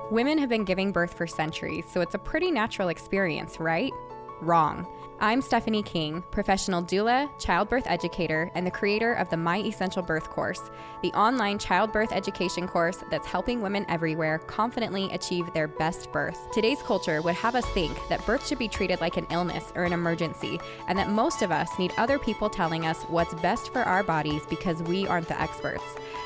Women have been giving birth for centuries, so it's a pretty natural experience, right? Wrong. I'm Stephanie King, professional doula, childbirth educator, and the creator of the My Essential Birth course, the online childbirth education course that's helping women everywhere confidently achieve their best birth. Today's culture would have us think that birth should be treated like an illness or an emergency, and that most of us need other people telling us what's best for our bodies because we aren't the experts.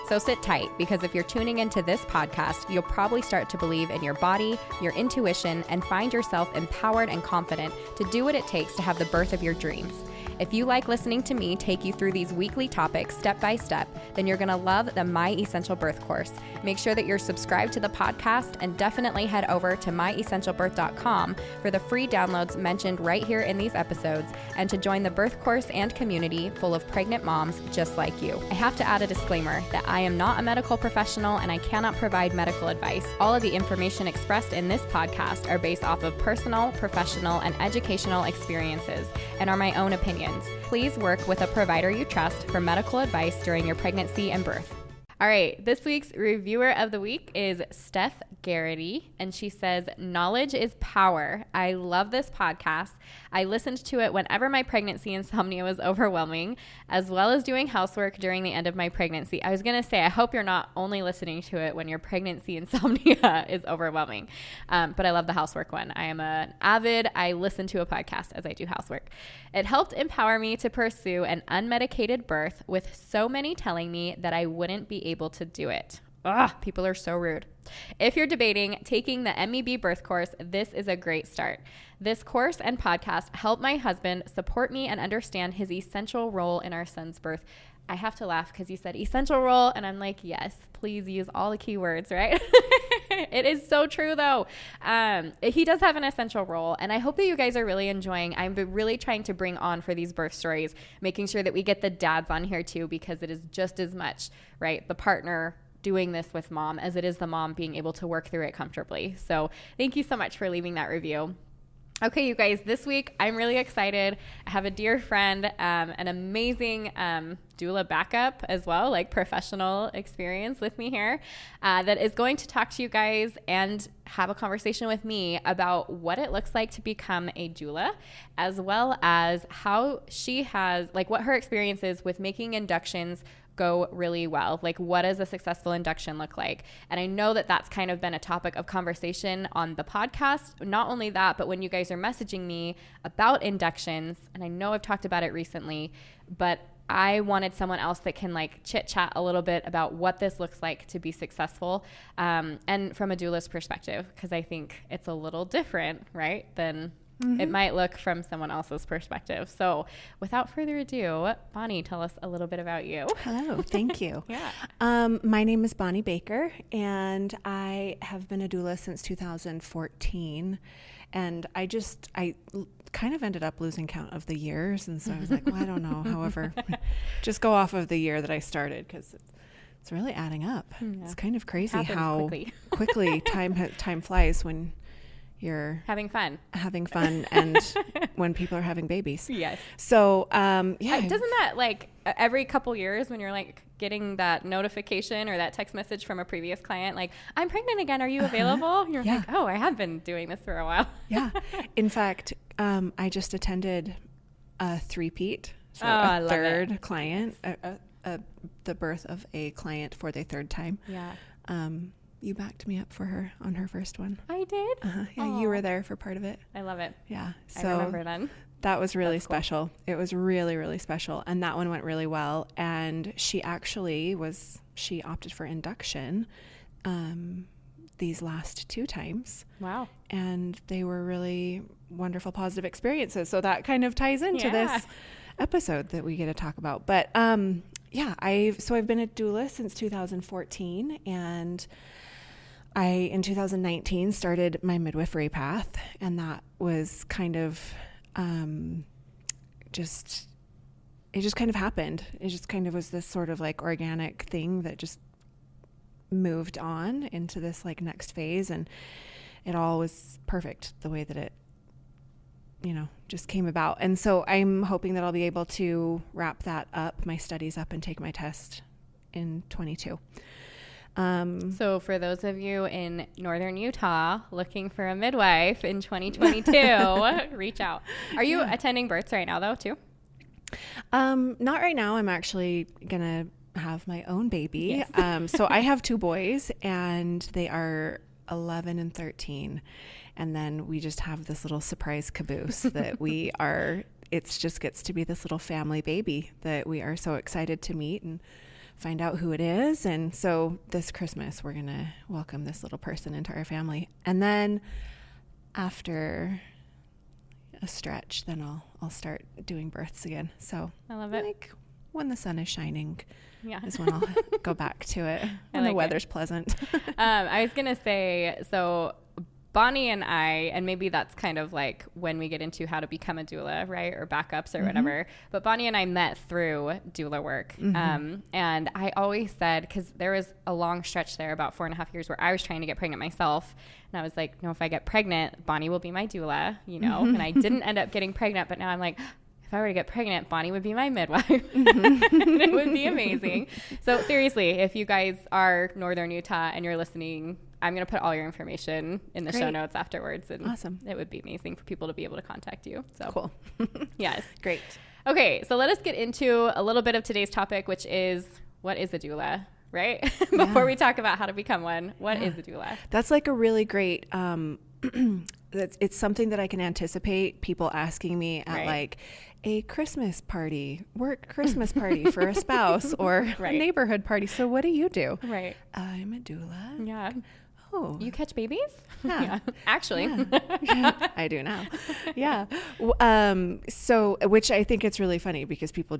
So sit tight, because if you're tuning into this podcast, you'll probably start to believe in your body, your intuition, and find yourself empowered and confident to do what it takes to have the birth of your dreams. If you like listening to me take you through these weekly topics step by step, then you're going to love the My Essential Birth course. Make sure that you're subscribed to the podcast, and definitely head over to myessentialbirth.com for the free downloads mentioned right here in these episodes, and to join the birth course and community full of pregnant moms just like you. I have to add a disclaimer that I am not a medical professional and I cannot provide medical advice. All of the information expressed in this podcast are based off of personal, professional, and educational experiences and are my own opinions. Please work with a provider you trust for medical advice during your pregnancy and birth. All right, this week's reviewer of the week is Steph Garrity, and she says, "Knowledge is power. I love this podcast. I listened to it whenever my pregnancy insomnia was overwhelming, as well as doing housework during the end of my pregnancy." I was going to say, I hope you're not only listening to it when your pregnancy insomnia is overwhelming, but I love the housework one. I am an avid, I listen to a podcast as I do housework. "It helped empower me to pursue an unmedicated birth, with so many telling me that I wouldn't be able to do it." Ugh, people are so rude. "If you're debating taking the MEB birth course, this is a great start. This course and podcast helped my husband support me and understand his essential role in our son's birth." I have to laugh because you said essential role, and I'm like, yes, please use all the keywords, right? It is so true, though. He does have an essential role, and I hope that you guys are really enjoying. I'm really trying to bring on for these birth stories, making sure that we get the dads on here too, because it is just as much, right, the partner doing this with mom as it is the mom being able to work through it comfortably. So thank you so much for leaving that review. Okay, you guys, this week I'm really excited. I have a dear friend, an amazing doula backup as well, like professional experience with me here, that is going to talk to you guys and have a conversation with me about what it looks like to become a doula, as well as how she has, like, what her experience is with making inductions go really well. Like, what does a successful induction look like? And I know that that's kind of been a topic of conversation on the podcast. Not only that, but when you guys are messaging me about inductions, and I know I've talked about it recently, but I wanted someone else that can like chit chat a little bit about what this looks like to be successful, and from a doula's perspective, because I think it's a little different, right, than it might look from someone else's perspective. So without further ado, Bonnie, tell us a little bit about you. Hello, thank you. Yeah. My name is Bonnie Baker, and I have been a doula since 2014. And I kind of ended up losing count of the years. And so I was like, well, I don't know. However, just go off of the year that I started, because it's really adding up. Yeah. It's kind of crazy how quickly time flies when you're having fun and when people are having babies. Yes. So, doesn't that, like, every couple years when you're like getting that notification or that text message from a previous client, like, "I'm pregnant again, are you available?" You're like, oh, I have been doing this for a while. Yeah. In fact, I just attended a three-peat, so a third client, the birth of a client for the third time. Yeah. You backed me up for her on her first one. I did? Yeah, Aww. You were there for part of it. I love it. Yeah. So I remember then. That was really That's special. Cool. It was really, really special. And that one went really well. And she opted for induction these last two times. Wow. And they were really wonderful, positive experiences. So that kind of ties into this episode that we get to talk about. But I've been a doula since 2014, and I, in 2019, started my midwifery path, and that was kind of it just kind of happened. It just kind of was this sort of like organic thing that just moved on into this like next phase, and it all was perfect the way that it, just came about. And so I'm hoping that I'll be able to wrap that up, my studies up, and take my test in 22. So for those of you in Northern Utah looking for a midwife in 2022, reach out. Are you attending births right now though too? Not right now. I'm actually going to have my own baby. Yes. So I have 2 boys and they are 11 and 13. And then we just have this little surprise caboose that it just gets to be this little family baby that we are so excited to meet and find out who it is. And so this Christmas, we're going to welcome this little person into our family. And then after a stretch, then I'll start doing births again. So I love it. Like when the sun is shining is when I'll go back to it when the weather's pleasant. I was going to say, so Bonnie and I, and maybe that's kind of like when we get into how to become a doula, right? Or backups or whatever. But Bonnie and I met through doula work. And I always said, because there was a long stretch there, about 4.5 years, where I was trying to get pregnant myself. And I was like, no, if I get pregnant, Bonnie will be my doula, and I didn't end up getting pregnant. But now I'm like, if I were to get pregnant, Bonnie would be my midwife. And it would be amazing. So seriously, if you guys are Northern Utah and you're listening, I'm going to put all your information in the show notes afterwards. And awesome. It would be amazing for people to be able to contact you. So cool. Yes. Great. Okay. So let us get into a little bit of today's topic, which is, what is a doula, right? Before we talk about how to become one, what is a doula? That's like a really great, it's something that I can anticipate people asking me at like a Christmas party, work Christmas party for a spouse or a neighborhood party. So what do you do? Right. I'm a doula. Yeah. Oh, you catch babies? Yeah. Actually. Yeah, I do now. Yeah. So, which I think it's really funny because people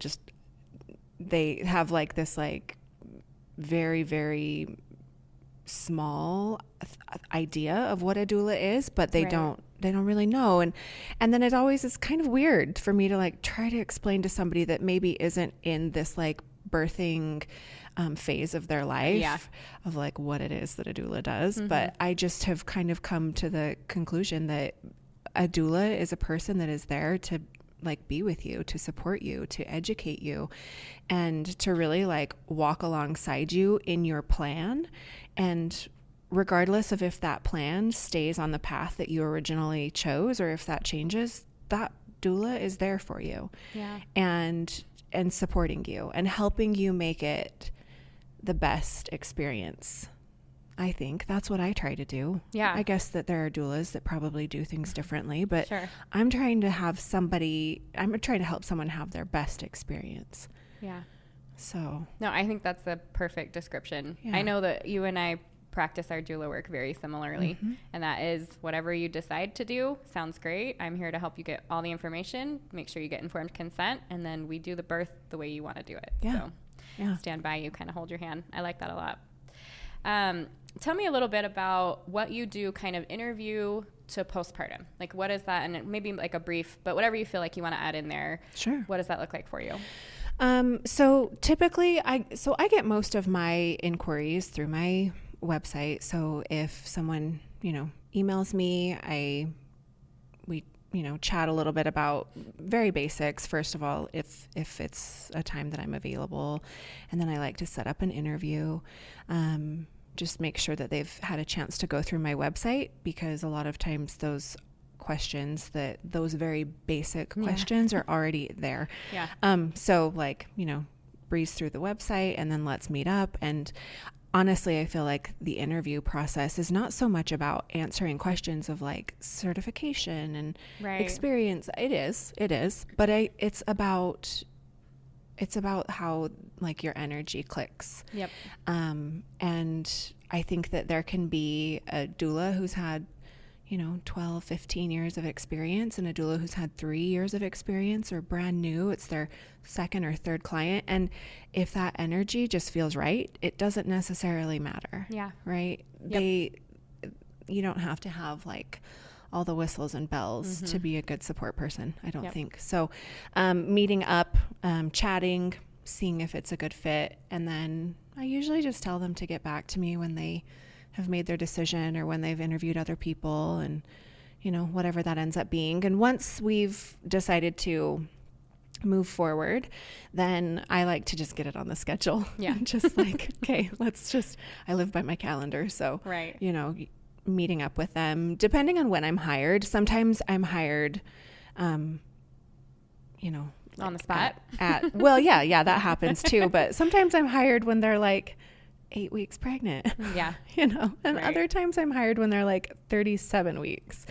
they have like this like very, very small idea of what a doula is, but they don't really know. And then it always is kind of weird for me to like try to explain to somebody that maybe isn't in this like birthing phase of their life of like what it is that a doula does. But I just have kind of come to the conclusion that a doula is a person that is there to like be with you, to support you, to educate you, and to really like walk alongside you in your plan. And regardless of if that plan stays on the path that you originally chose or if that changes, that doula is there for you. Yeah. And supporting you and helping you make it the best experience. I think that's what I try to do. Yeah. I guess that there are doulas that probably do things differently, but sure. I'm trying to help someone have their best experience. Yeah. So. No, I think that's a perfect description. Yeah. I know that you and I practice our doula work very similarly. And that is whatever you decide to do sounds great. I'm here to help you get all the information, make sure you get informed consent, and then we do the birth the way you want to do it. Yeah. So stand by you, kind of hold your hand. I like that a lot. Tell me a little bit about what you do kind of interview to postpartum. Like what is that? And maybe like a brief, but whatever you feel like you want to add in there. Sure. What does that look like for you? So typically I get most of my inquiries through my website. So if someone, emails me, we chat a little bit about very basics. First of all, if it's a time that I'm available, and then I like to set up an interview, just make sure that they've had a chance to go through my website, because a lot of times those questions, those very basic questions are already there. Yeah. So like, breeze through the website and then let's meet up. And honestly, I feel like the interview process is not so much about answering questions of like certification and experience. It is, but it's about how like your energy clicks. Yep. And I think that there can be a doula who's had 12, 15 years of experience and a doula who's had 3 years of experience or brand new. It's their second or third client. And if that energy just feels right, it doesn't necessarily matter. Yeah. Right. Yep. You don't have to have like all the whistles and bells to be a good support person. I don't think so. Meeting up, chatting, seeing if it's a good fit. And then I usually just tell them to get back to me when they have made their decision or when they've interviewed other people and, whatever that ends up being. And once we've decided to move forward, then I like to just get it on the schedule. Yeah. Just like, okay, I live by my calendar. So, right. Meeting up with them, depending on when I'm hired. Sometimes I'm hired, on the spot. Well, yeah, that happens too. But sometimes I'm hired when they're like 8 weeks pregnant. Yeah. And right. other times I'm hired when they're like 37 weeks.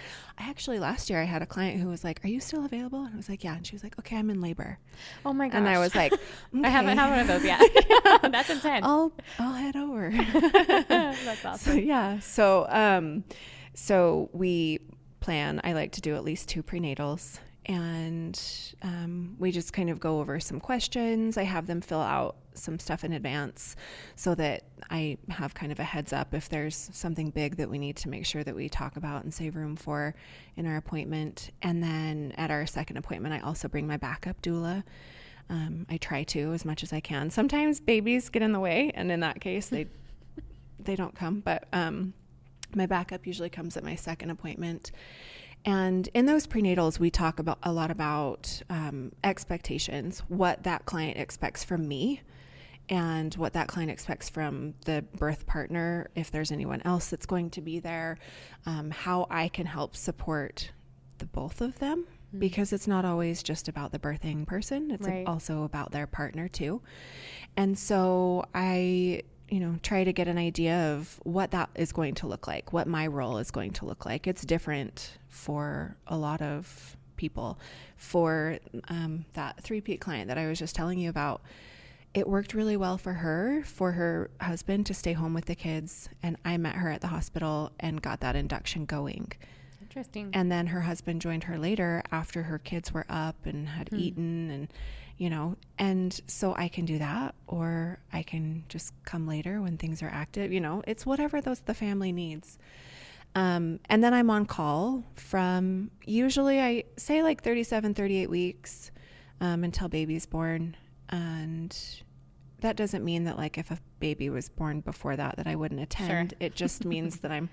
Last year I had a client who was like, "Are you still available?" And I was like, "Yeah." And she was like, "Okay, I'm in labor." Oh my gosh. And I was like, okay. I haven't had one of those yet. That's intense. I'll head over. That's awesome. So we plan, I like to do at least 2 prenatals, and we just kind of go over some questions. I have them fill out some stuff in advance so that I have kind of a heads up if there's something big that we need to make sure that we talk about and save room for in our appointment. And then at our second appointment, I also bring my backup doula. I try to as much as I can. Sometimes babies get in the way, and in that case, they don't come. But my backup usually comes at my second appointment. And in those prenatals, we talk a lot about expectations, what that client expects from me, and what that client expects from the birth partner, if there's anyone else that's going to be there, how I can help support the both of them, because it's not always just about the birthing person. It's right. also about their partner too. And so I try to get an idea of what that is going to look like, what my role is going to look like. It's different for a lot of people. For that 3-peat client that I was just telling you about, it worked really well for her husband to stay home with the kids. And I met her at the hospital and got that induction going. Interesting. And then her husband joined her later after her kids were up and had eaten, and and so I can do that, or I can just come later when things are active. It's whatever the family needs. And then I'm on call from, usually I say like 37, 38 weeks until baby's born. And that doesn't mean that like if a baby was born before that I wouldn't attend. Sure. It just means that I'm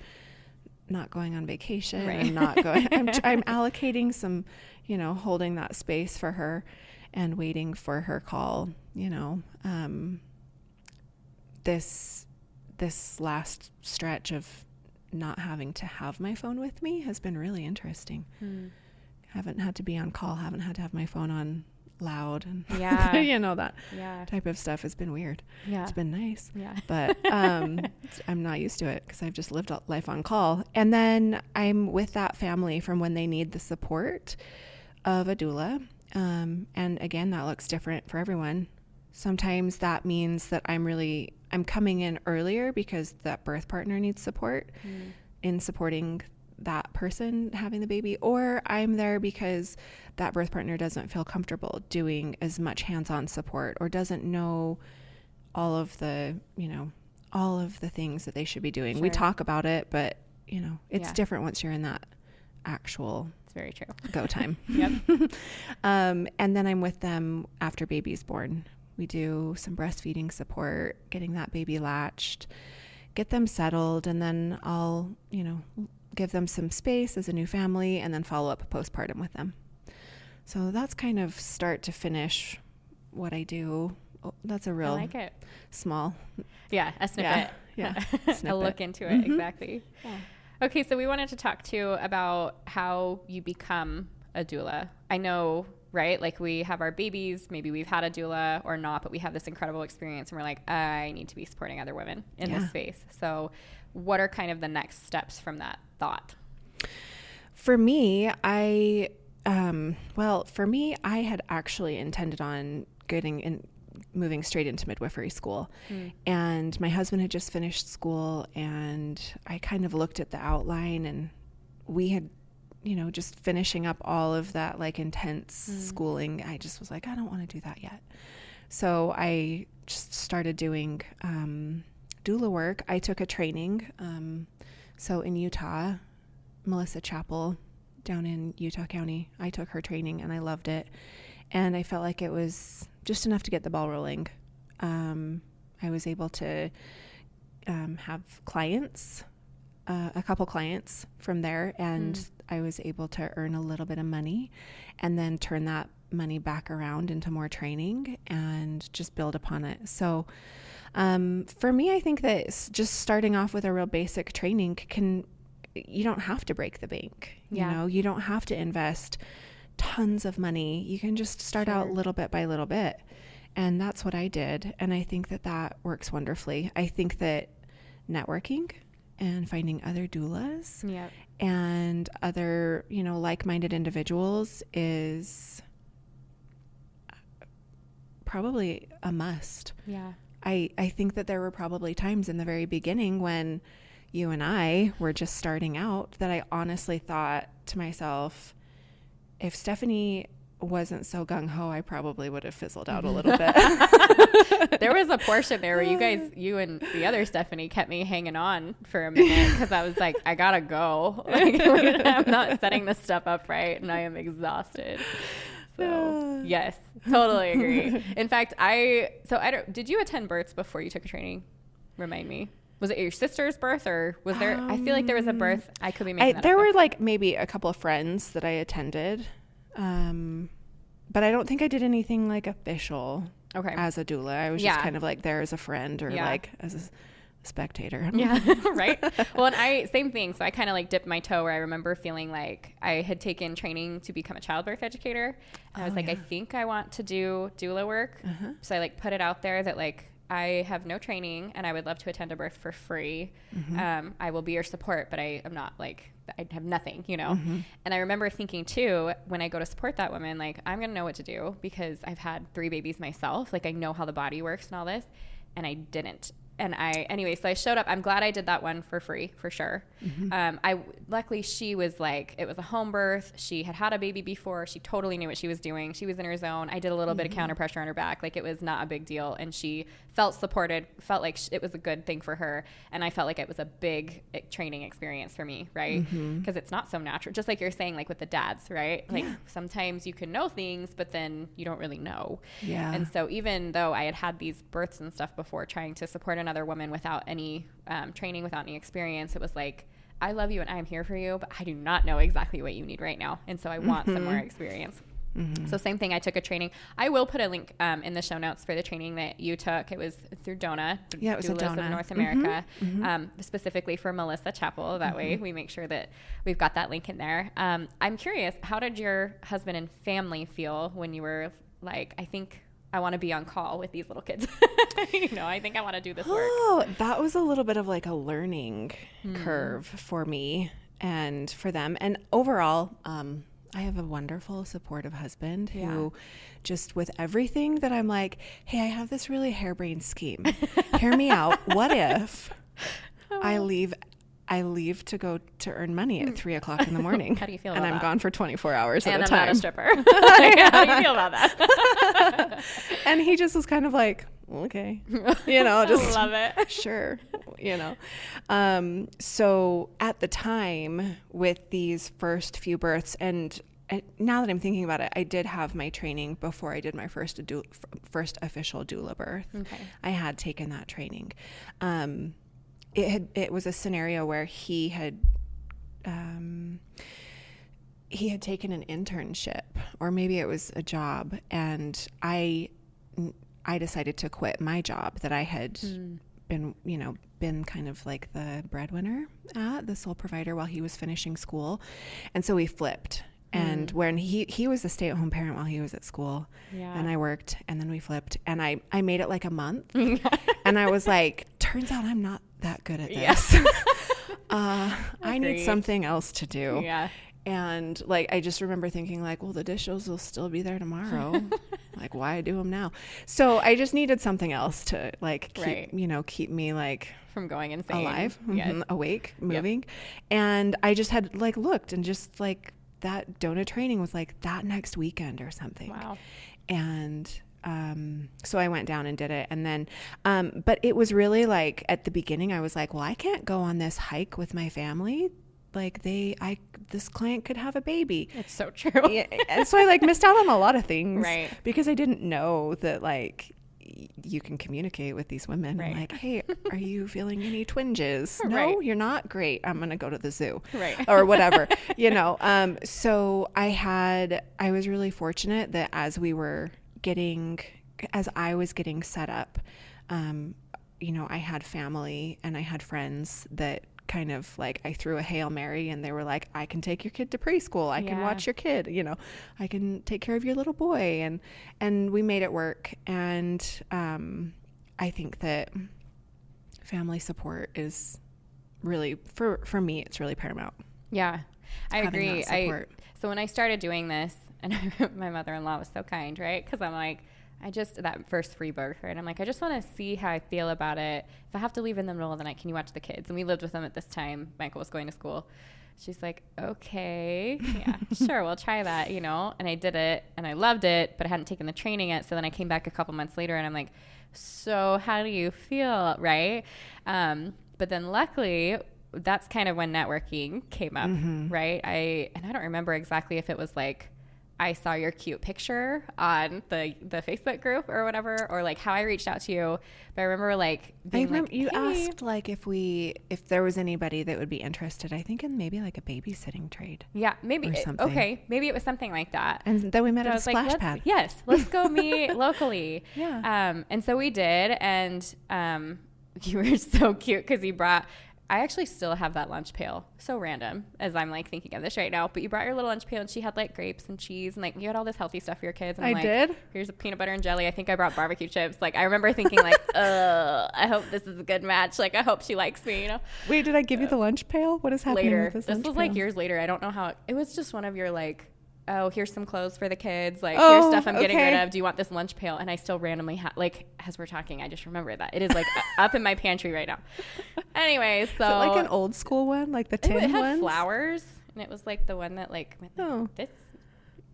not going on vacation. Right. I'm not going, I'm allocating some, holding that space for her and waiting for her call. This last stretch of not having to have my phone with me has been really interesting. Haven't had to be on call, haven't had to have my phone on loud, and that type of stuff has been weird. It's been nice, but I'm not used to it because I've just lived life on call. And then I'm with that family from when they need the support of a doula, and again, that looks different for everyone. Sometimes that means that I'm coming in earlier because that birth partner needs support in supporting that person having the baby, or I'm there because that birth partner doesn't feel comfortable doing as much hands-on support, or doesn't know all of the things that they should be doing. Sure. We talk about it, but it's different once you're in that actual, it's very true, go time. Yep. And then I'm with them after baby's born. We do some breastfeeding support, getting that baby latched, get them settled, and then I'll, give them some space as a new family, and then follow up postpartum with them. So that's kind of start to finish what I do. Oh, that's a real, I like it. Small. Yeah, a snippet. Yeah. A look into it, exactly. Yeah. Okay, so we wanted to talk too about how you become a doula. I know, right? Like we have our babies, maybe we've had a doula or not, but we have this incredible experience and we're like, I need to be supporting other women in this space. So what are kind of the next steps from that thought? For me, I had actually intended on moving straight into midwifery school. And my husband had just finished school, and I kind of looked at the outline, and we had, just finishing up all of that like intense schooling. I just was like, I don't want to do that yet. So I just started doing doula work. I took a training. So in Utah, Melissa Chappell down in Utah County, I took her training and I loved it. And I felt like it was just enough to get the ball rolling. I was able to have clients a couple clients from there, and I was able to earn a little bit of money and then turn that money back around into more training and just build upon it. So for me, I think that just starting off with a real basic training you don't have to break the bank. You know, you don't have to invest tons of money. You can just start out little bit by little bit. And that's what I did. And I think that works wonderfully. I think that networking and finding other doulas and other, like-minded individuals is probably a must. Yeah. I think that there were probably times in the very beginning when you and I were just starting out that I honestly thought to myself, if Stephanie wasn't so gung-ho, I probably would have fizzled out a little bit. There was a portion there where you and the other Stephanie kept me hanging on for a minute because I was like, I gotta go. Like, I'm not setting this stuff up right, and I am exhausted. So yes, totally agree. In fact, did you attend births before you took a training? Remind me. Was it your sister's birth, or was there, I feel like there was a birth. I could be making that up. There were like maybe a couple of friends that I attended. But I don't think I did anything like official as a doula. I was just kind of like there as a friend or like as a spectator. Yeah. Right. Well, and same thing. So I kind of like dipped my toe where I remember feeling like I had taken training to become a childbirth educator. And I was like, I think I want to do doula work. So I like put it out there that like, I have no training and I would love to attend a birth for free. I will be your support, but I am not like, I have nothing, And I remember thinking too, when I go to support that woman, like I'm going to know what to do because I've had 3 babies myself. Like I know how the body works and all this. And I didn't. And so I showed up. I'm glad I did that one for free, for sure. Luckily she was like, it was a home birth. She had had a baby before. She totally knew what she was doing. She was in her zone. I did a little bit of counter pressure on her back. Like it was not a big deal. And she felt supported, felt like it was a good thing for her. And I felt like it was a big training experience for me, right? Because it's not so natural. Just like you're saying, like with the dads, right? Like sometimes you can know things, but then you don't really know. Yeah. And so even though I had these births and stuff before, trying to support another woman without any training, without any experience, it was like, I love you and I'm here for you, but I do not know exactly what you need right now. And so I want some more experience. So same thing, I took a training. I will put a link in the show notes for the training that you took. It was through Doula. Yeah, it was Doulas Doula of North America, specifically for Melissa Chappell. That way we make sure that we've got that link in there. I'm curious, how did your husband and family feel when you were like, I think I want to be on call with these little kids. I think I want to do this work. Oh, that was a little bit of like a learning curve for me and for them. And overall, I have a wonderful, supportive husband who just with everything that I'm like, hey, I have this really harebrained scheme. Hear me out. What if I leave to go to earn money at 3:00 in the morning? How do you feel about that? And I'm gone for 24 hours at a time. And I'm not a stripper. How do you feel about that? And he just was kind of like, okay, just I love it. Sure. So at the time with these first few births, and now that I'm thinking about it, I did have my training before I did my first official doula birth. Okay. I had taken that training. It was a scenario where he had taken an internship, or maybe it was a job, and I decided to quit my job that I had been kind of like the breadwinner the sole provider while he was finishing school. And so we flipped. And when he was a stay-at-home parent while he was at school, and I worked, and then we flipped, and I made it like a month. And I was like, turns out I'm not that good at this. I need something else to do. Yeah. And like, I just remember thinking like, well, the dishes will still be there tomorrow. Like, why do them now? So I just needed something else to like keep me like from going insane, alive, awake, moving. Yep. And I just had like looked, and just like that donut training was like that next weekend or something. Wow. And so I went down and did it. And then, but it was really like at the beginning, I was like, well, I can't go on this hike with my family. Like this client could have a baby. It's so true. And so I like missed out on a lot of things, right? Because I didn't know that like, you can communicate with these women. Right. I'm like, hey, are you feeling any twinges? No, Right. you're not. Great. I'm going to go to the zoo, Right. or whatever, so I was really fortunate that as I was getting set up, I had family and I had friends that kind of like, I threw a Hail Mary and they were like, I can take your kid to preschool. I can watch your kid, I can take care of your little boy. And we made it work. And, I think that family support is really, for me, it's really paramount. Yeah, I agree. So when I started doing this, and my mother-in-law was so kind, right? Because I'm like, that first free birth, right? I'm like, I just want to see how I feel about it. If I have to leave in the middle of the night, can you watch the kids? And we lived with them at this time. Michael was going to school. She's like, okay, yeah, sure, we'll try that, And I did it, and I loved it, but I hadn't taken the training yet. So then I came back a couple months later, and I'm like, so how do you feel, right? But then luckily, that's kind of when networking came up, right? I don't remember exactly if it was like, I saw your cute picture on the Facebook group or whatever, or like how I reached out to you. But I remember you asked like if there was anybody that would be interested, I think in maybe like a babysitting trade. Yeah, maybe. Okay. Maybe it was something like that. And then we met at a splash pad. Yes. Let's go meet locally. Yeah. And so we did. And you were so cute because I actually still have that lunch pail. So random as I'm like thinking of this right now. But you brought your little lunch pail and she had like grapes and cheese and like you had all this healthy stuff for your kids. And I'm did. Here's a peanut butter and jelly. I think I brought barbecue chips. Like I remember thinking like, I hope this is a good match. Like I hope she likes me, Wait, did I give you the lunch pail? What is happening later? With this was pail? Like years later. I don't know how it was just one of your like, oh, here's some clothes for the kids. Like, here's stuff I'm getting rid of. Do you want this lunch pail? And I still randomly as we're talking, I just remember that. It is like up in my pantry right now. Anyways, so. Is it like an old school one? Like the tin ones? It had ones? flowers. And it was like the one that like, this.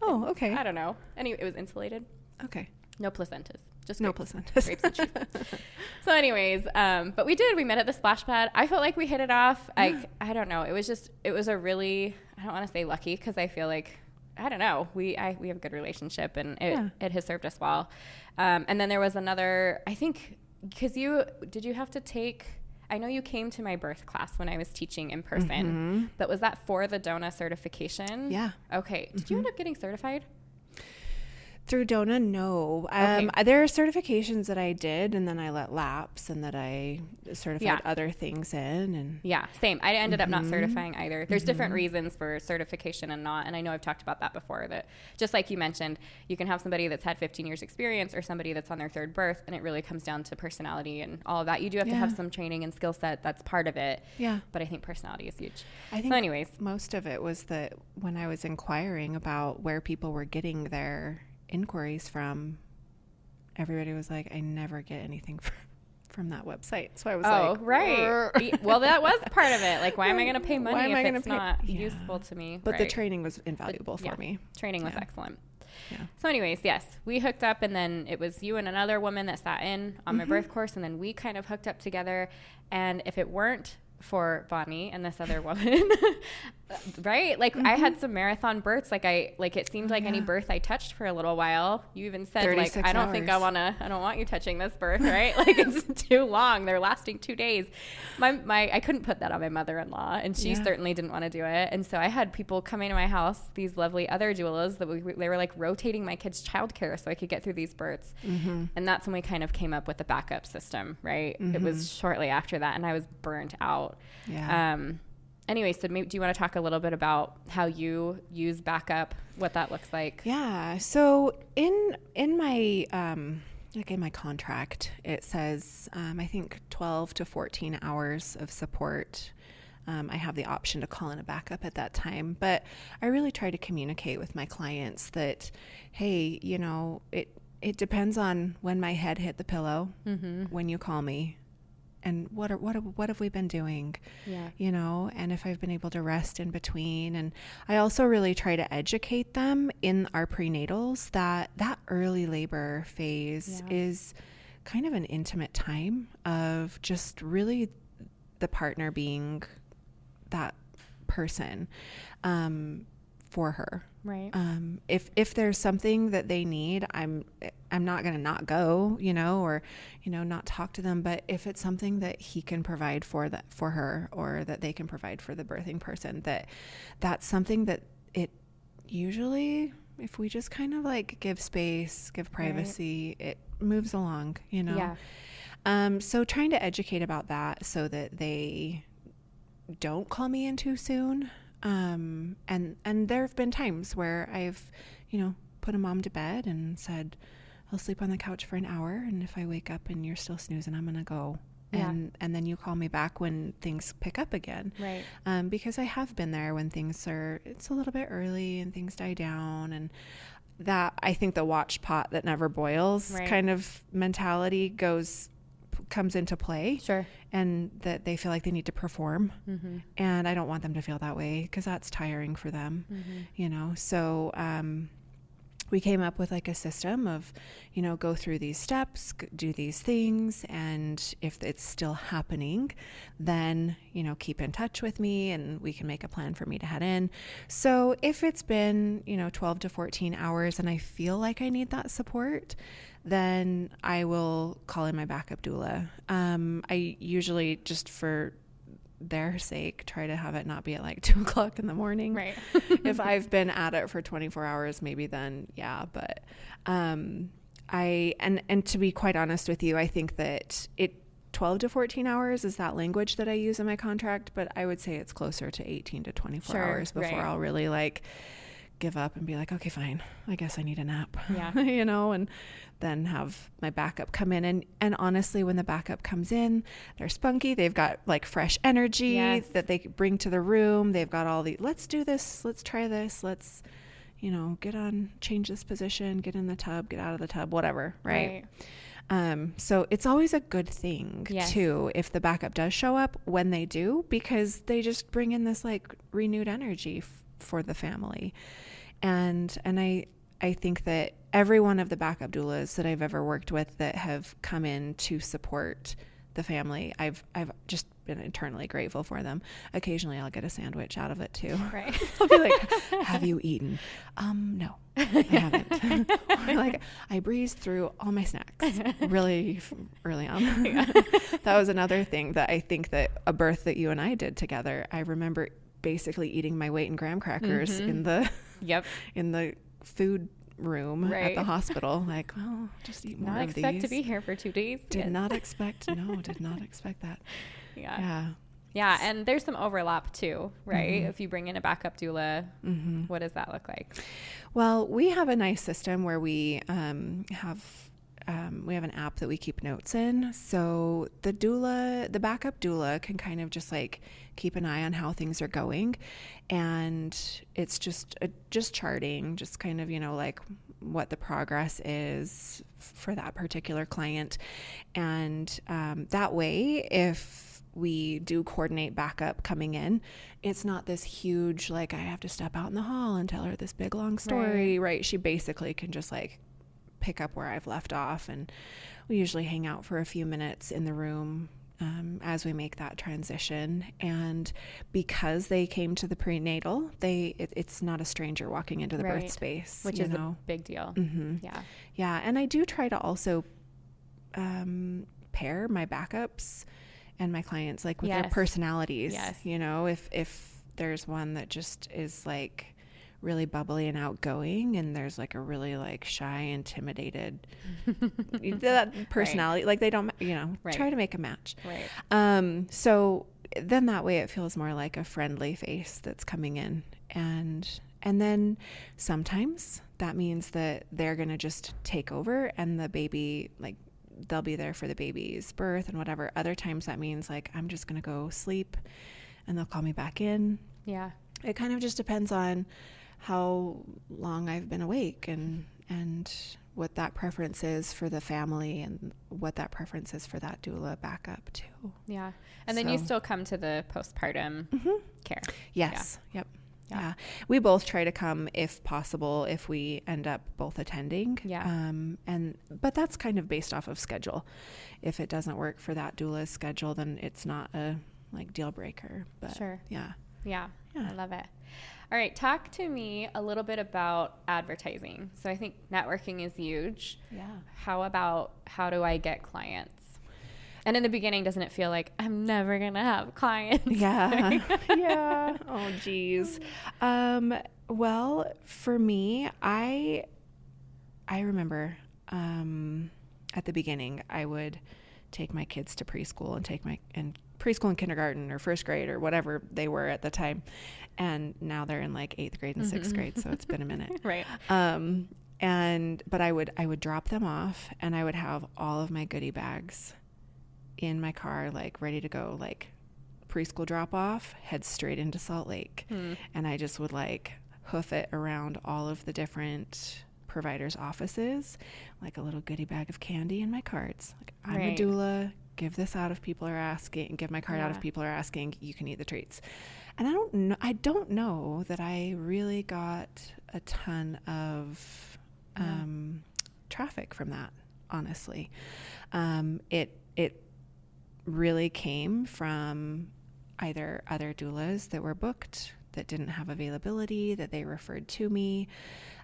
Oh, okay. I don't know. Anyway, it was insulated. Okay. No placentas. Just no grapes. placentas. Grapes and cheese. So anyways, but we met at the splash pad. I felt like we hit it off. I don't know. It was a really, I don't want to say lucky because I feel like, I don't know. We have a good relationship and it has served us well. And then there was another, I think, because did you have to take, I know you came to my birth class when I was teaching in person, but was that for the Doula certification? Yeah. Okay. Did you end up getting certified? Through Doula, no. There are certifications that I did and then I let lapse and that I certified other things in. And yeah, same. I ended up not certifying either. There's different reasons for certification and not. And I know I've talked about that before, that just like you mentioned, you can have somebody that's had 15 years experience or somebody that's on their third birth, and it really comes down to personality and all of that. You do have to have some training and skill set. That's part of it. Yeah. But I think personality is huge. I think anyways, most of it was that when I was inquiring about where people were getting their inquiries from, everybody was like, I never get anything from that website. So I was like, right. Well, that was part of it. Like, why am I going to pay money if it's not useful to me? But the training was invaluable for me. Training was excellent. Yeah. So anyways, yes, we hooked up, and then it was you and another woman that sat in on my birth course, and then we kind of hooked up together. And if it weren't for Bonnie and this other woman, right? Like I had some marathon births. Like it seemed like any birth I touched for a little while. You even said like, I don't want you touching this birth, right? Like it's too long. They're lasting 2 days. I couldn't put that on my mother-in-law, and she certainly didn't want to do it. And so I had people coming to my house, these lovely other doulas that they were like rotating my kids' childcare so I could get through these births. And that's when we kind of came up with the backup system, right? It was shortly after that, and I was burnt out. Yeah. Anyway, so maybe, do you want to talk a little bit about how you use backup, what that looks like? Yeah. So in my in my contract, it says I think 12 to 14 hours of support. I have the option to call in a backup at that time, but I really try to communicate with my clients that, hey, it depends on when my head hit the pillow, when you call me. And what have we been doing? Yeah. And if I've been able to rest in between. And I also really try to educate them in our prenatals that early labor phase is kind of an intimate time of just really the partner being that person for her. Right. If there's something that they need, I'm I'm not going to not go, or, not talk to them. But if it's something that he can provide for her, or that they can provide for the birthing person, that's something that it usually, if we just kind of like give space, give privacy, it moves along, Yeah. So trying to educate about that so that they don't call me in too soon. And there have been times where I've, put a mom to bed and said, I'll sleep on the couch for an hour. And if I wake up and you're still snoozing, I'm going to go. Yeah. And then you call me back when things pick up again. Right. Because I have been there when it's a little bit early and things die down, and that, I think the watch pot that never boils kind of mentality comes into play. Sure. And that they feel like they need to perform. Mm-hmm. And I don't want them to feel that way, because that's tiring for them, So, we came up with like a system of, go through these steps, do these things. And if it's still happening, then, keep in touch with me and we can make a plan for me to head in. So if it's been, 12 to 14 hours and I feel like I need that support, then I will call in my backup doula. I usually, just for their sake, try to have it not be at like 2 o'clock in the morning. Right. If I've been at it for 24 hours, maybe then, yeah. But, and to be quite honest with you, I think that 12 to 14 hours is that language that I use in my contract, but I would say it's closer to 18 to 24 hours before I'll really like give up and be like, okay, fine, I guess I need a nap. Yeah. And then have my backup come in. And honestly, when the backup comes in, they're spunky. They've got like fresh energy that they bring to the room. They've got all let's do this. Let's try this. Let's, change this position, get in the tub, get out of the tub, whatever. Right. So it's always a good thing too, if the backup does show up when they do, because they just bring in this like renewed energy for the family. And I think that every one of the backup doulas that I've ever worked with that have come in to support the family, I've just been eternally grateful for them. Occasionally I'll get a sandwich out of it too. Right. I'll be like, have you eaten? No, I haven't. Or like, I breezed through all my snacks really early on. Yeah. That was another thing that I think that a birth that you and I did together, I remember basically eating my weight in graham crackers in the food room at the hospital. Like, well, just eat more of these. Not expect to be here for 2 days. Did not expect that. Yeah. And there's some overlap too, right? If you bring in a backup doula, what does that look like? Well, we have a nice system where we have an app that we keep notes in. So the backup doula can kind of just like keep an eye on how things are going. And it's just charting, just kind of, like what the progress is for that particular client. And that way, if we do coordinate backup coming in, it's not this huge, like I have to step out in the hall and tell her this big long story, right? She basically can just like pick up where I've left off, and we usually hang out for a few minutes in the room as we make that transition. And because they came to the prenatal, it's not a stranger walking into the birth space, which is a big deal. Yeah. And I do try to also pair my backups and my clients like with their personalities. If there's one that just is like really bubbly and outgoing, and there's like a really like shy, intimidated that personality, like they don't, try to make a match. So then that way it feels more like a friendly face that's coming in. And then sometimes that means that they're going to just take over and the baby, like they'll be there for the baby's birth and whatever. Other times that means like, I'm just going to go sleep and they'll call me back in. Yeah. It kind of just depends on how long I've been awake and what that preference is for the family and what that preference is for that doula backup too. Yeah. And then you still come to the postpartum care. Yes. Yeah. Yep. Yeah. We both try to come if possible, if we end up both attending. But that's kind of based off of schedule. If it doesn't work for that doula's schedule, then it's not a like deal breaker. But sure. Yeah. I love it. All right. Talk to me a little bit about advertising. So I think networking is huge. Yeah. How do I get clients? And in the beginning, doesn't it feel like I'm never going to have clients? Yeah. Yeah. Oh, geez. Well, for me, I remember at the beginning, I would take my kids to preschool and preschool and kindergarten or first grade or whatever they were at the time. And now they're in like 8th grade and 6th grade. So it's been a minute. Right. But I would drop them off, and I would have all of my goodie bags in my car, like ready to go, like preschool drop off, head straight into Salt Lake. And I just would like hoof it around all of the different providers' offices, like a little goodie bag of candy and my cards. Like, I'm a doula, give this out if people are asking, give my card out if people are asking, you can eat the treats. And I don't know that I really got a ton of traffic from that, honestly. It really came from either other doulas that were booked that didn't have availability, that they referred to me,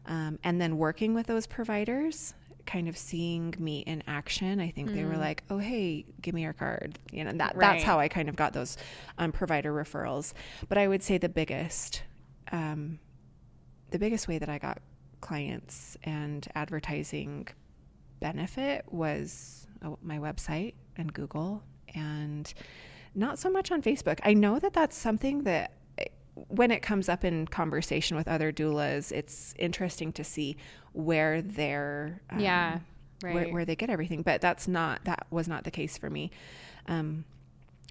and then working with those providers, kind of seeing me in action. I think they were like, oh, hey, give me your card. You know, that's how I kind of got those provider referrals. But I would say the biggest way that I got clients and advertising benefit was my website and Google, and not so much on Facebook. I know that that's something that when it comes up in conversation with other doulas, it's interesting to see where they're where they get everything. But that was not the case for me,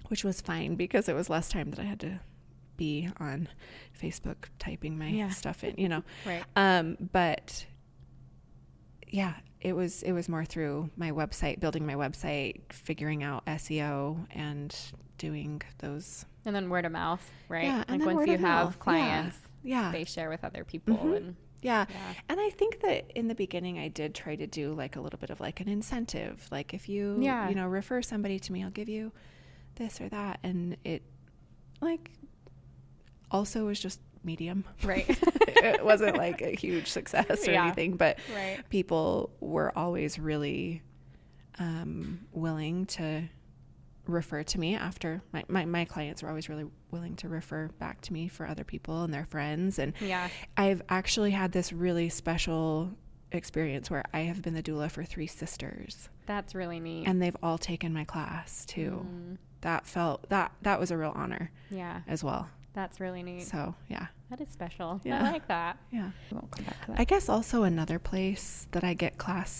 which was fine because it was less time that I had to be on Facebook typing my stuff in, you know. Right. But yeah, it was more through my website, building my website, figuring out SEO, and doing those. And then word of mouth, right? Yeah, like once you have clients, yeah, they share with other people. And yeah. And I think that in the beginning I did try to do like a little bit of like an incentive. Like if you, you know, refer somebody to me, I'll give you this or that. And it like also was just medium. Right. It wasn't like a huge success or anything, but people were always really willing to refer to me after my clients were always really willing to refer back to me for other people and their friends. And I've actually had this really special experience where I have been the doula for 3 sisters. That's really neat. And they've all taken my class too. That was a real honor as well. That's really neat. So that is special. I like that. Yeah. We won't come back to that. I guess also another place that I get clients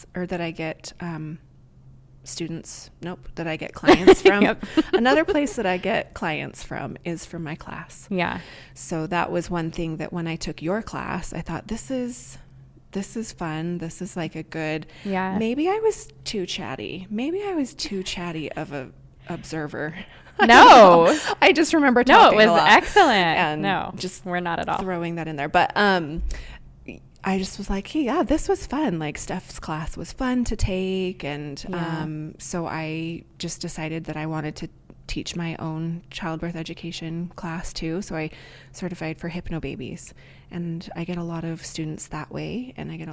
from. Another place that I get clients from is from my class. Yeah. So that was one thing that when I took your class, I thought, this is fun. This is like a good, maybe I was too chatty. Maybe I was too chatty of a observer. No. I just remember talking No, it was a lot excellent. And no, just we're not at all. Throwing that in there. But I just was like, hey, yeah, this was fun. Like Steph's class was fun to take. And so I just decided that I wanted to teach my own childbirth education class too. So I certified for hypnobabies, and I get a lot of students that way, and I get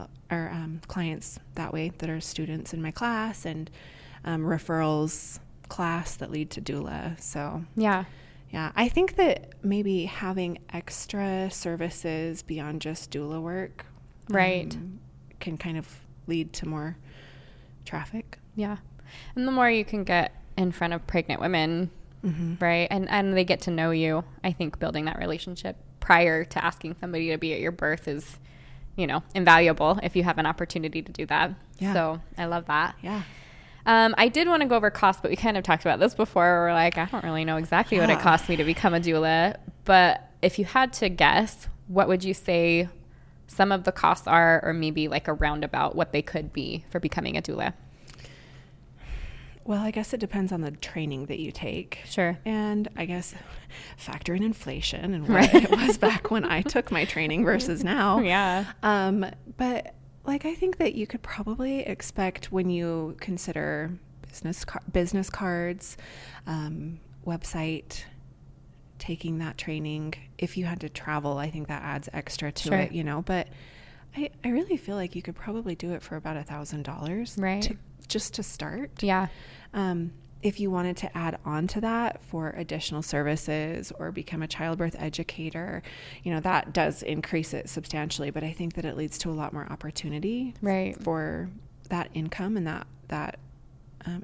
clients that way that are students in my class, and referrals class that lead to doula. So yeah, I think that maybe having extra services beyond just doula work can kind of lead to more traffic. Yeah. And the more you can get in front of pregnant women, right? And they get to know you. I think building that relationship prior to asking somebody to be at your birth is, you know, invaluable if you have an opportunity to do that. Yeah. So I love that. Yeah. I did want to go over costs, but we kind of talked about this before. We're like, I don't really know exactly what it cost me to become a doula. But if you had to guess, what would you say some of the costs are, or maybe like a roundabout what they could be for becoming a doula? Well, I guess it depends on the training that you take. Sure. And I guess factor in inflation and what it was back when I took my training versus now. Yeah. But like, I think that you could probably expect, when you consider business cards, website, taking that training. If you had to travel, I think that adds extra to Sure. it, you know, but I really feel like you could probably do it for about $1,000 Right. just to start. Yeah. If you wanted to add on to that for additional services or become a childbirth educator, you know, that does increase it substantially, but I think that it leads to a lot more opportunity Right. for that income and that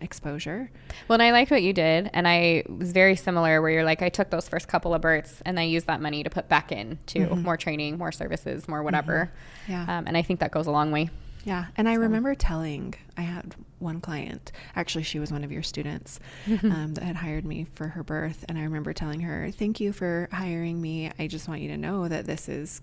exposure. Well, and I liked what you did, and I was very similar where you're like, I took those first couple of births and I used that money to put back into more training, more services, more whatever. Yeah. And I think that goes a long way. Yeah. And I remember I had one client, actually she was one of your students, that had hired me for her birth. And I remember telling her, thank you for hiring me. I just want you to know that this is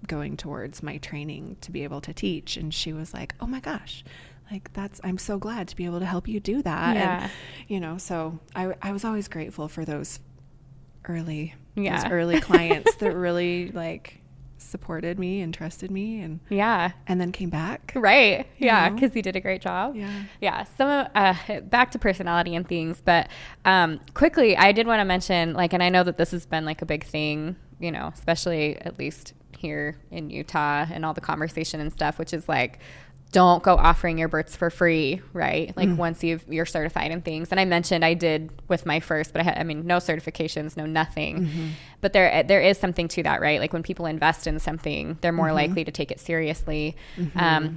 going towards my training to be able to teach. And she was like, oh my gosh, like I'm so glad to be able to help you do that. Yeah. And, you know, so I was always grateful for those early clients that really like supported me and trusted me and then came back. Right. Yeah. know? Because you did a great job. Yeah. Yeah. Some back to personality and things, but quickly, I did want to mention, like, and I know that this has been like a big thing, you know, especially at least here in Utah and all the conversation and stuff, which is like, don't go offering your births for free, right? Like once you're certified and things. And I mentioned I did with my first, but I mean, no certifications, no nothing. But there is something to that, right? Like when people invest in something, they're more likely to take it seriously,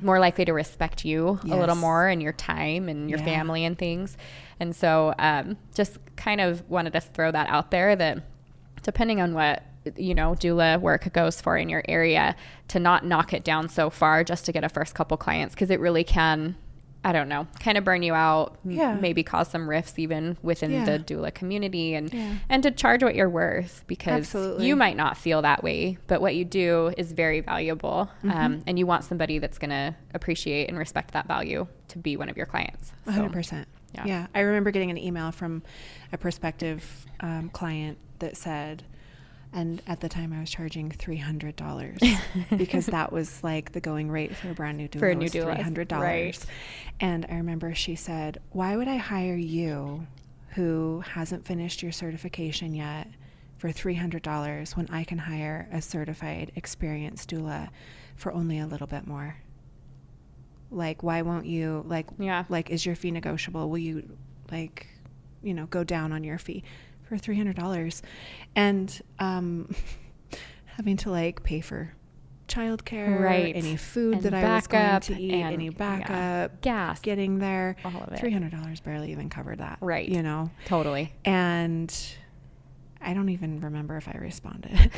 more likely to respect you a little more and your time and your family and things. And so just kind of wanted to throw that out there that depending on what, you know, doula work goes for in your area, to not knock it down so far just to get a first couple clients, because it really can, I don't know, kind of burn you out, maybe cause some rifts even within the doula community, and to charge what you're worth, because you might not feel that way, but what you do is very valuable, and you want somebody that's going to appreciate and respect that value to be one of your clients. So, 100%. Yeah. I remember getting an email from a prospective client that said, and at the time I was charging $300 because that was like the going rate for a brand new doula. For a new doula, $300. Right. And I remember she said, why would I hire you who hasn't finished your certification yet for $300 when I can hire a certified, experienced doula for only a little bit more? Like, why won't you, like, is your fee negotiable? Will you, like, you know, go down on your fee for $300? And having to like pay for childcare, any food and that I was going to eat, any backup, gas, getting there, all of it. $300 barely even covered that. Right. You know? Totally. And I don't even remember if I responded.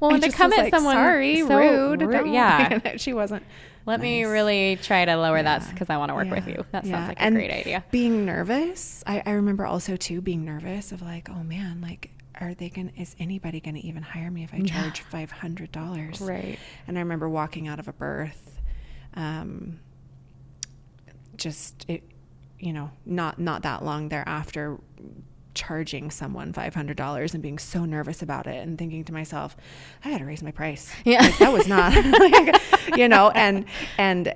Well, and to come at someone sorry, so rude. She wasn't. Let me really try to lower that because I want to work with you. That sounds like a great idea. Being nervous. I remember also too being nervous of like, oh man, like, is anybody going to even hire me if I charge $500? Right. And I remember walking out of a birth, not that long thereafter, charging someone $500 and being so nervous about it and thinking to myself, I got to raise my price. Yeah. Like, that was not, you know, and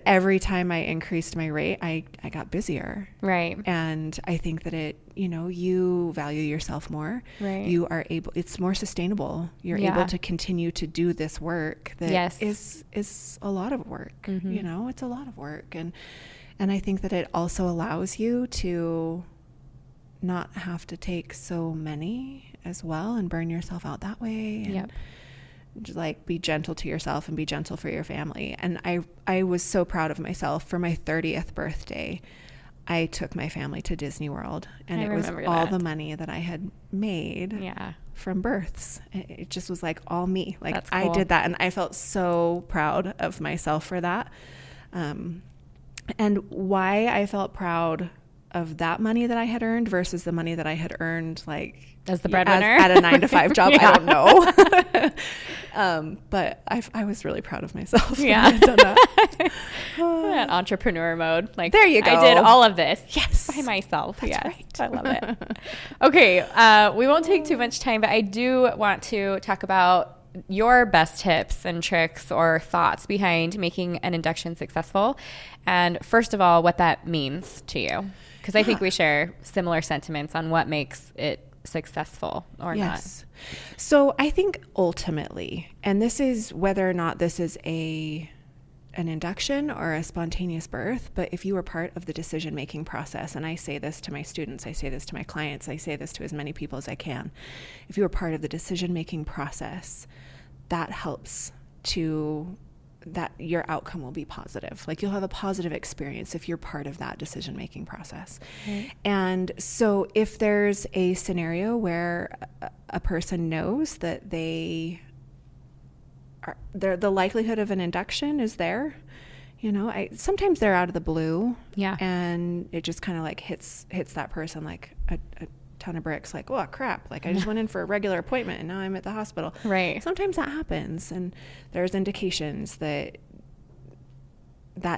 every time I increased my rate, I got busier. Right. And I think that you value yourself more. Right. You are able, it's more sustainable. You're able to continue to do this work that is a lot of work. You know, it's a lot of work. And I think that it also allows you to not have to take so many as well and burn yourself out that way. And just like be gentle to yourself and be gentle for your family. And I was so proud of myself. For my 30th birthday, I took my family to Disney World, and it was all the money that I had made from births. It just was like all me. Like, that's cool. I did that, and I felt so proud of myself for that. And why I felt proud of that money that I had earned versus the money that I had earned, like, as the breadwinner at a 9-to-5 job. I don't know. But I was really proud of myself. Yeah. When I done that. Entrepreneur mode. Like, there you go. I did all of this. Yes. By myself. That's yes. Right. I love it. Okay. We won't take too much time, but I do want to talk about your best tips and tricks or thoughts behind making an induction successful. And first of all, what that means to you. Because I think we share similar sentiments on what makes it successful or yes. not. So I think ultimately, and this is whether or not this is an induction or a spontaneous birth, but if you were part of the decision-making process, and I say this to my students, I say this to my clients, I say this to as many people as I can, if you were part of the decision-making process, that helps that your outcome will be positive. Like, you'll have a positive experience if you're part of that decision-making process. Right. And so if there's a scenario where a person knows that the likelihood of an induction is there, sometimes they're out of the blue. Yeah. And it just kind of like hits that person like a ton of bricks, like, oh crap, like I just went in for a regular appointment and now I'm at the hospital. Right. Sometimes that happens, and there's indications that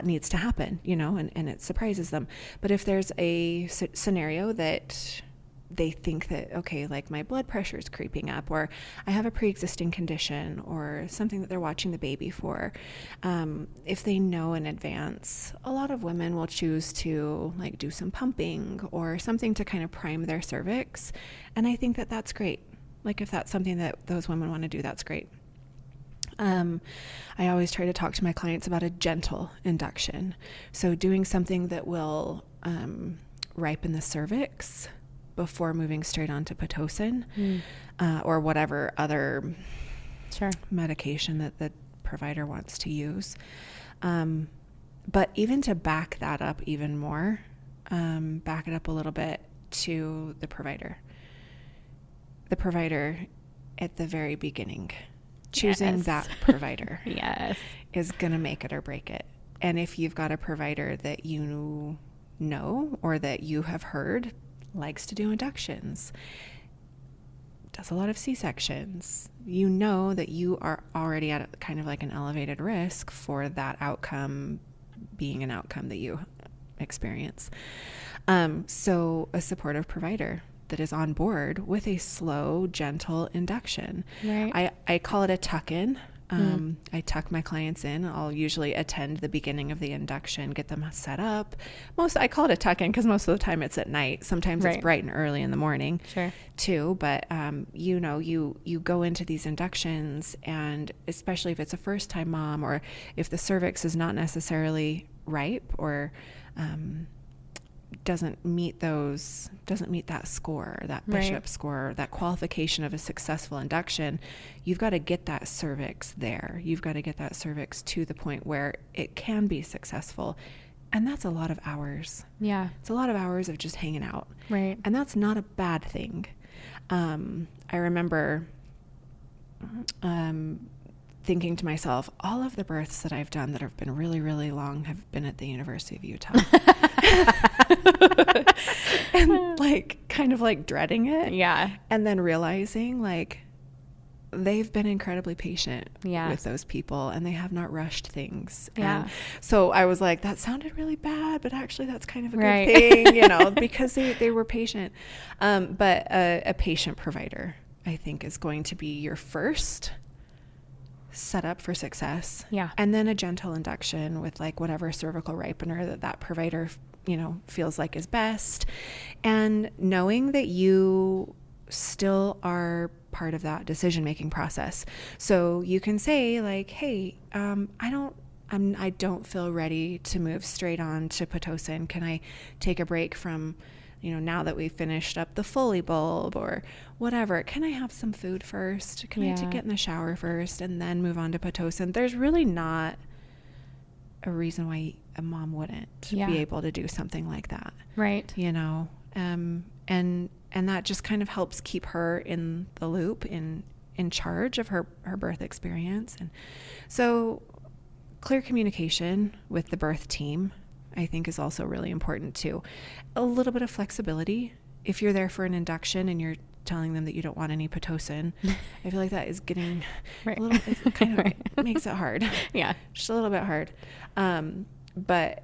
needs to happen, and it surprises them. But if there's a scenario that they think that, okay, like my blood pressure is creeping up, or I have a pre-existing condition, or something that they're watching the baby for, if they know in advance, a lot of women will choose to like do some pumping or something to kind of prime their cervix. And I think that that's great. Like, if that's something that those women want to do, that's great. I always try to talk to my clients about a gentle induction. So doing something that will ripen the cervix before moving straight on to Pitocin, or whatever other medication that the provider wants to use. But even to back that up even more, back it up a little bit to the provider. The provider at the very beginning, choosing that provider is going to make it or break it. And if you've got a provider that you know or that you have heard likes to do inductions, does a lot of C-sections, you know that you are already at kind of like an elevated risk for that outcome being an outcome that you experience. So a supportive provider that is on board with a slow, gentle induction. Right. I call it a tuck-in. I tuck my clients in. I'll usually attend the beginning of the induction, get them set up. I call it a tuck-in because most of the time it's at night. Sometimes it's bright and early in the morning too. But, you go into these inductions, and especially if it's a first-time mom, or if the cervix is not necessarily ripe, or doesn't meet that score, that bishop score, that qualification of a successful induction, you've got to get that cervix there. You've got to get that cervix to the point where it can be successful. And that's a lot of hours. Yeah. It's a lot of hours of just hanging out. Right. And that's not a bad thing. I remember thinking to myself, all of the births that I've done that have been really, really long have been at the University of Utah. And kind of dreading it. Yeah. And then realizing they've been incredibly patient with those people, and they have not rushed things. Yeah. And so I was like, that sounded really bad, but actually that's kind of a good thing, because they were patient. But a patient provider, I think, is going to be your first set up for success. Yeah. And then a gentle induction with whatever cervical ripener that provider, feels like is best. And knowing that you still are part of that decision-making process. So you can say hey, I don't feel ready to move straight on to Pitocin. Can I take a break from, now that we've finished up the Foley bulb or whatever, can I have some food first? Can I get in the shower first and then move on to Pitocin? There's really not a reason why a mom wouldn't be able to do something like that. Right. And that just kind of helps keep her in the loop, in charge of her birth experience. And so clear communication with the birth team, I think, is also really important too. A little bit of flexibility. If you're there for an induction and you're telling them that you don't want any Pitocin, I feel like that is getting a little, it kind of makes it hard. Yeah. Just a little bit hard. But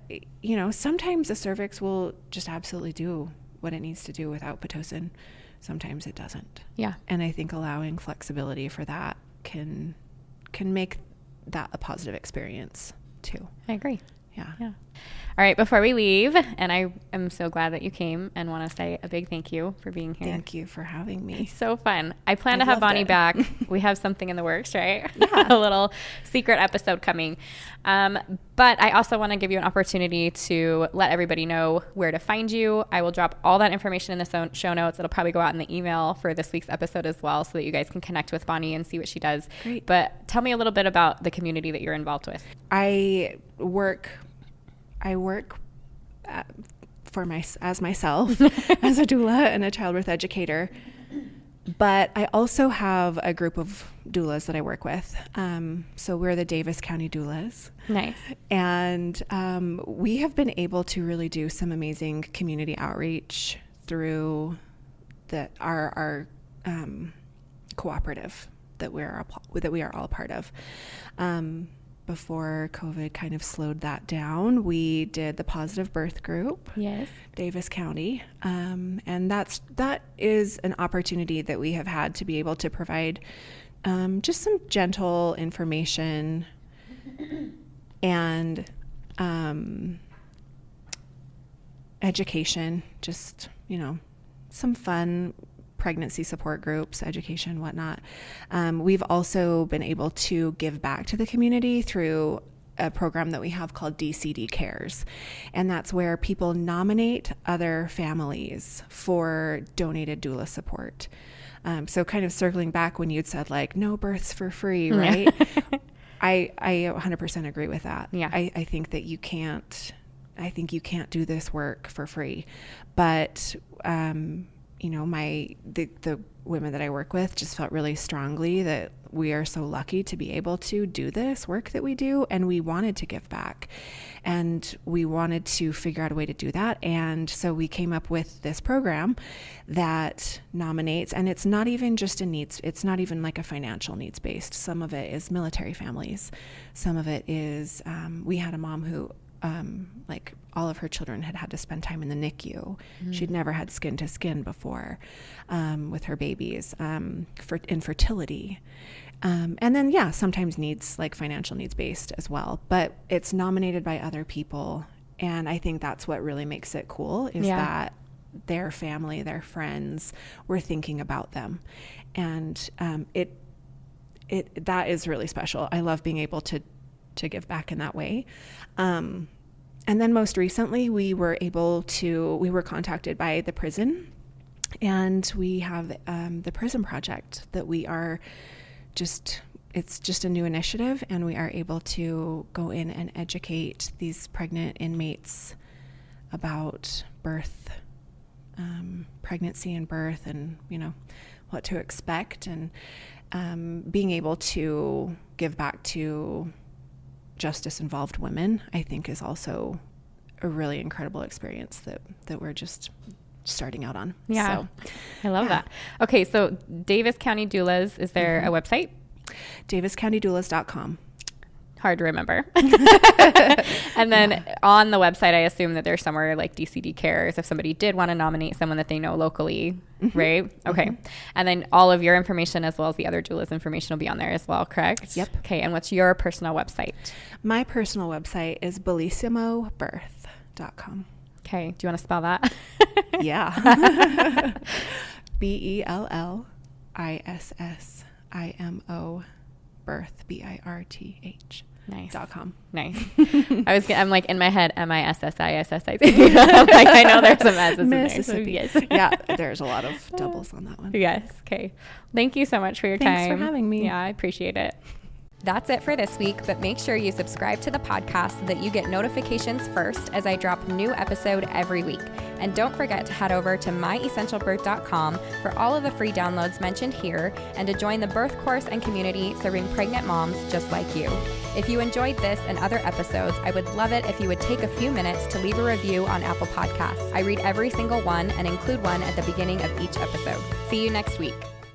sometimes the cervix will just absolutely do what it needs to do without Pitocin. Sometimes it doesn't. Yeah. And I think allowing flexibility for that can make that a positive experience too. I agree. Yeah. Yeah. All right, before we leave, and I am so glad that you came and want to say a big thank you for being here. Thank you for having me. It's so fun. I plan to have Bonnie back. We have something in the works, right? Yeah. A little secret episode coming. But I also want to give you an opportunity to let everybody know where to find you. I will drop all that information in the show notes. It'll probably go out in the email for this week's episode as well, so that you guys can connect with Bonnie and see what she does. Great. But tell me a little bit about the community that you're involved with. I work as myself as a doula and a childbirth educator, but I also have a group of doulas that I work with. So we're the Davis County Doulas. Nice. And we have been able to really do some amazing community outreach through our cooperative that we are all a part of. Before COVID kind of slowed that down, we did the Positive Birth Group. Yes. Davis County. And that is an opportunity that we have had to be able to provide just some gentle information and education, just, some fun pregnancy support groups, education, whatnot. We've also been able to give back to the community through a program that we have called DCD Cares. And that's where people nominate other families for donated doula support. So kind of circling back when you'd said like, no births for free, right? I 100% agree with that. Yeah. I think that you can't do this work for free. But, the women that I work with just felt really strongly that we are so lucky to be able to do this work that we do, and we wanted to give back, and we wanted to figure out a way to do that. And so we came up with this program that nominates, and it's not even just it's not even like a financial needs based. Some of it is military families. Some of it is, we had a mom who, like all of her children had to spend time in the NICU. Mm-hmm. She'd never had skin to skin before, with her babies, for infertility. And then, sometimes needs like financial needs based as well, but it's nominated by other people. And I think that's what really makes it cool is that their family, their friends were thinking about them. And, that is really special. I love being able to give back in that way. And then most recently we were contacted by the prison, and we have the Prison Project that we are it's just a new initiative, and we are able to go in and educate these pregnant inmates about birth, pregnancy and birth, and what to expect, and being able to give back to justice-involved women, I think, is also a really incredible experience that we're just starting out on. Yeah, so, I love that. Okay, so Davis County Doulas, is there a website? DavisCountyDoulas.com. Hard to remember. And then on the website, I assume that there's somewhere like DCD Cares if somebody did want to nominate someone that they know locally, right? Okay. Mm-hmm. And then all of your information as well as the other doulas information will be on there as well, correct? Yep. Okay, and what's your personal website? My personal website is bellissimobirth.com. Okay, do you want to spell that? Yeah. BELLISSIMO birth, BIRTH. Nice. .com. Nice. I'm like in my head, MISSISSI. I'm like, I know there's some S's in there. So yes. Yeah, there's a lot of doubles on that one. Yes. Okay. Thank you so much for your time. Thanks for having me. Yeah, I appreciate it. That's it for this week, but make sure you subscribe to the podcast so that you get notifications first as I drop a new episode every week. And don't forget to head over to myessentialbirth.com for all of the free downloads mentioned here and to join the birth course and community serving pregnant moms just like you. If you enjoyed this and other episodes, I would love it if you would take a few minutes to leave a review on Apple Podcasts. I read every single one and include one at the beginning of each episode. See you next week.